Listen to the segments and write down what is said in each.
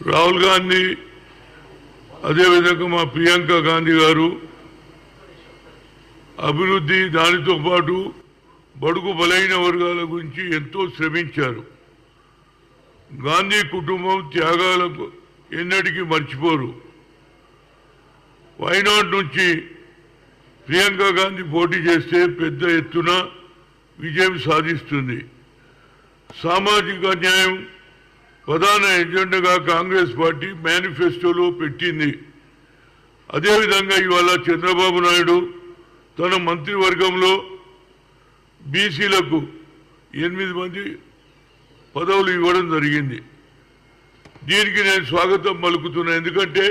రాహుల్ గాంధీ అదేవిధంగా మా ప్రియాంక గాంధీ గారు అభివృద్ధి దానితో పాటు బడుగు బలైన వర్గాల గురించి ఎంతో శ్రమించారు. గాంధీ కుటుంబం త్యాగాలకు ఎన్నటికీ మర్చిపోరు. వైనాడ్ నుంచి ప్రియాంక గాంధీ పోటీ చేస్తే పెద్ద ఎత్తున విజయం సాధిస్తుంది. సామాజిక న్యాయం ప్రధాన ఎజెండాగా కాంగ్రెస్ పార్టీ మేనిఫెస్టోలో పెట్టింది. అదేవిధంగా ఇవాళ చంద్రబాబు నాయుడు తన మంత్రివర్గంలో బీసీలకు 8 మంది పదవులు ఇవ్వడం జరిగింది. దీనికి నేను స్వాగతం పలుకుతున్నా. ఎందుకంటే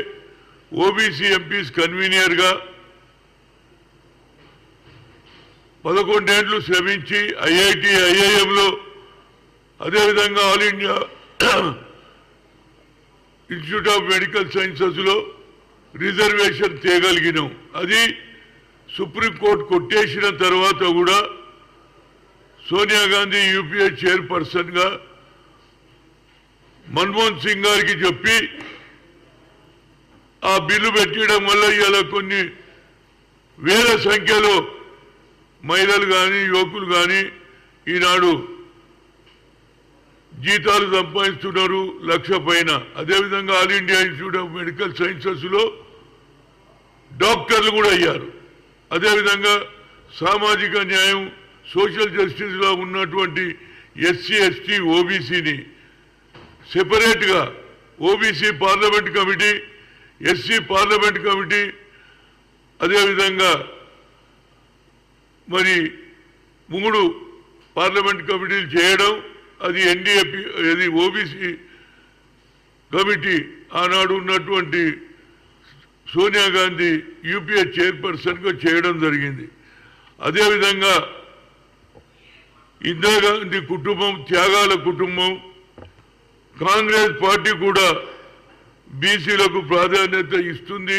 ఓబీసీ ఎంపీస్ కన్వీనియర్గా 11 ఏళ్లు శ్రమించి ఐఐటి ఐఐఎంలో అదేవిధంగా All India Institute of Medical సైన్సెస్లో రిజర్వేషన్ తేగలిగినాం. అది సుప్రీంకోర్టు కొట్టేసిన తర్వాత కూడా సోనియా గాంధీ యూపీఏ చైర్పర్సన్గా మన్మోహన్ సింగ్ గారికి చెప్పి ఆ బిల్లు పెట్టడం వల్ల ఇలా కొన్ని వేల సంఖ్యలో మహిళలు కానీ యువకులు కానీ ఈనాడు జీతాలు సంపాదిస్తున్నారు 1,00,000 పైన. అదేవిధంగా All India Institute of Medical సైన్సెస్లో డాక్టర్లు కూడా అయ్యారు. అదేవిధంగా సామాజిక న్యాయం సోషల్ జస్టిస్లో ఉన్నటువంటి ఎస్సీ ఎస్టీ ఓబీసీని సెపరేట్గా OBC parliament committee, SC parliament committee, అదేవిధంగా మరి 3 పార్లమెంట్ కమిటీలు చేయడం, అది ఎన్డీఏపీ అది ఓబీసీ కమిటీ ఆనాడు ఉన్నటువంటి సోనియా గాంధీ యూపీఏ చైర్పర్సన్గా చేయడం జరిగింది. అదేవిధంగా ఇందిరాగాంధీ కుటుంబం త్యాగాల కుటుంబం. కాంగ్రెస్ పార్టీ కూడా బీసీలకు ప్రాధాన్యత ఇస్తుంది.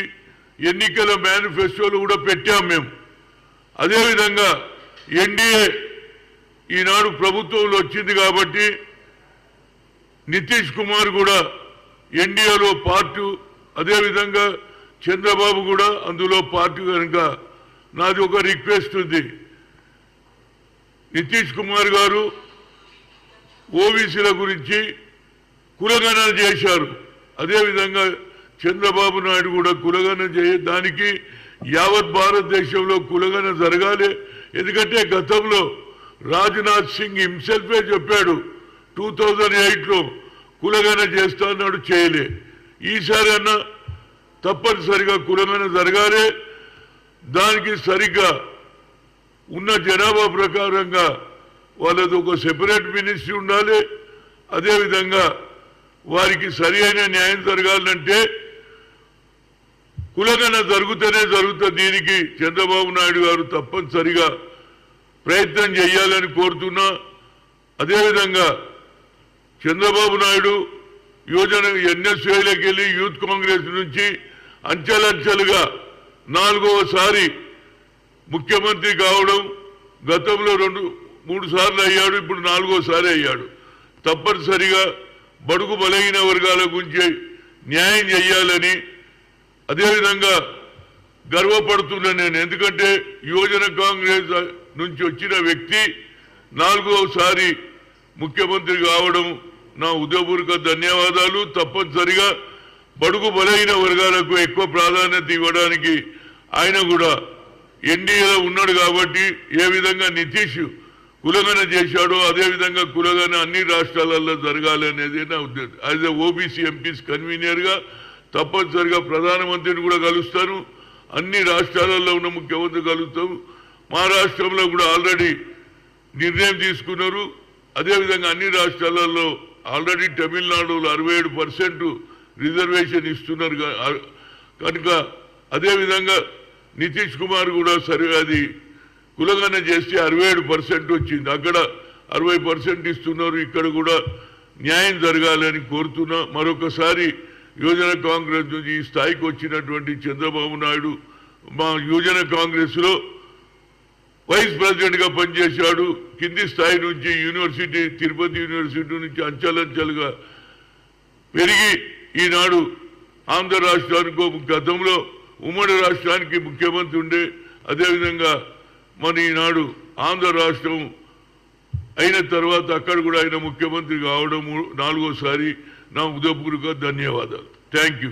ఎన్నికల మేనిఫెస్టోలు కూడా పెట్టాం మేము. అదేవిధంగా ఎన్డీఏ ఈనాడు ప్రభుత్వంలో వచ్చింది కాబట్టి నితీష్ కుమార్ కూడా ఎన్డీఏలో పార్టీ, అదేవిధంగా చంద్రబాబు కూడా అందులో పార్టీ. కనుక నాది ఒక రిక్వెస్ట్ ఉంది. నితీష్ కుమార్ గారు ఓబీసీల గురించి కులగణన చేశారు. అదేవిధంగా చంద్రబాబు నాయుడు కూడా కులగణన దానికి యావత్ భారతదేశంలో కులగణన జరగాలి. ఎందుకంటే గతంలో రాజ్నాథ్ సింగ్ హిమ్సెల్ఫే చెప్పాడు 2008లో కులగణన చేస్తా అన్నాడు, చేయలే. ఈసారి అన్న తప్పనిసరిగా కులగణన జరగాలి. దానికి సరిగ్గా ఉన్న జనాభా ప్రకారంగా వాళ్ళది ఒక సెపరేట్ మినిస్ట్రీ ఉండాలి. అదేవిధంగా వారికి సరి అయిన న్యాయం జరగాలంటే కులగణన జరుగుతూనే జరుగుతుంది. దీనికి చంద్రబాబు నాయుడు గారు తప్పనిసరిగా ప్రయత్నం చేయాలని కోరుతున్నా. అదేవిధంగా చంద్రబాబు నాయుడు యువజన ఎన్ఎస్ఏలోకి వెళ్ళి యూత్ కాంగ్రెస్ నుంచి అంచెలంచెలుగా 4వసారి ముఖ్యమంత్రి కావడం, గతంలో 2-3 సార్లు అయ్యాడు, ఇప్పుడు 4వసారి అయ్యాడు. తప్పనిసరిగా బడుగు బలహీన వర్గాల గురించి న్యాయం చేయాలని అదేవిధంగా గర్వపడుతున్నా నేను. ఎందుకంటే యువజన కాంగ్రెస్ నుంచి వచ్చిన వ్యక్తి 4వసారి ముఖ్యమంత్రి కావడం నా ఉదయపూర్వక ధన్యవాదాలు. తప్పనిసరిగా బడుగు బలహీన వర్గాలకు ఎక్కువ ప్రాధాన్యత ఇవ్వడానికి ఆయన కూడా ఎన్డీఏలో ఉన్నాడు కాబట్టి ఏ విధంగా నితీష్ కులగణన చేశాడో అదేవిధంగా కులగణన అన్ని రాష్ట్రాలలో జరగాలి అనేది నా ఉద్దేశం. యాజ్ ఎ ఓబీసీ ఎంపీస్ కన్వీనర్గా తప్పనిసరిగా ప్రధానమంత్రిని కూడా కలుస్తాను. అన్ని రాష్ట్రాలలో ఉన్న ముఖ్యమంత్రి కలుస్తాము. మా రాష్ట్రంలో కూడా ఆల్రెడీ నిర్ణయం తీసుకున్నారు. అదేవిధంగా అన్ని రాష్ట్రాలలో ఆల్రెడీ తమిళనాడులో 67% రిజర్వేషన్ ఇస్తున్నారు కనుక అదేవిధంగా నితీష్ కుమార్ కూడా సరే అది కులగణన చేస్తే 67% వచ్చింది. అక్కడ 60% ఇస్తున్నారు. ఇక్కడ కూడా న్యాయం జరగాలని కోరుతున్నా. మరొకసారి యువజన కాంగ్రెస్ నుంచి ఈ స్థాయికి వచ్చినటువంటి చంద్రబాబు నాయుడు మా యువజన కాంగ్రెస్లో వైస్ ప్రెసిడెంట్గా పనిచేశాడు. కింది స్థాయి నుంచి యూనివర్సిటీ తిరుపతి యూనివర్సిటీ నుంచి అంచెలంచెలుగా పెరిగి ఈనాడు ఆంధ్ర రాష్ట్రానికి గతంలో ఉమ్మడి రాష్ట్రానికి ముఖ్యమంత్రి ఉండే, అదేవిధంగా మన ఈనాడు ఆంధ్ర రాష్ట్రం అయిన తర్వాత అక్కడ కూడా ఆయన ముఖ్యమంత్రి కావడం 4వ సారి. నా హృదయపూర్వక ధన్యవాదాలు. Thank you.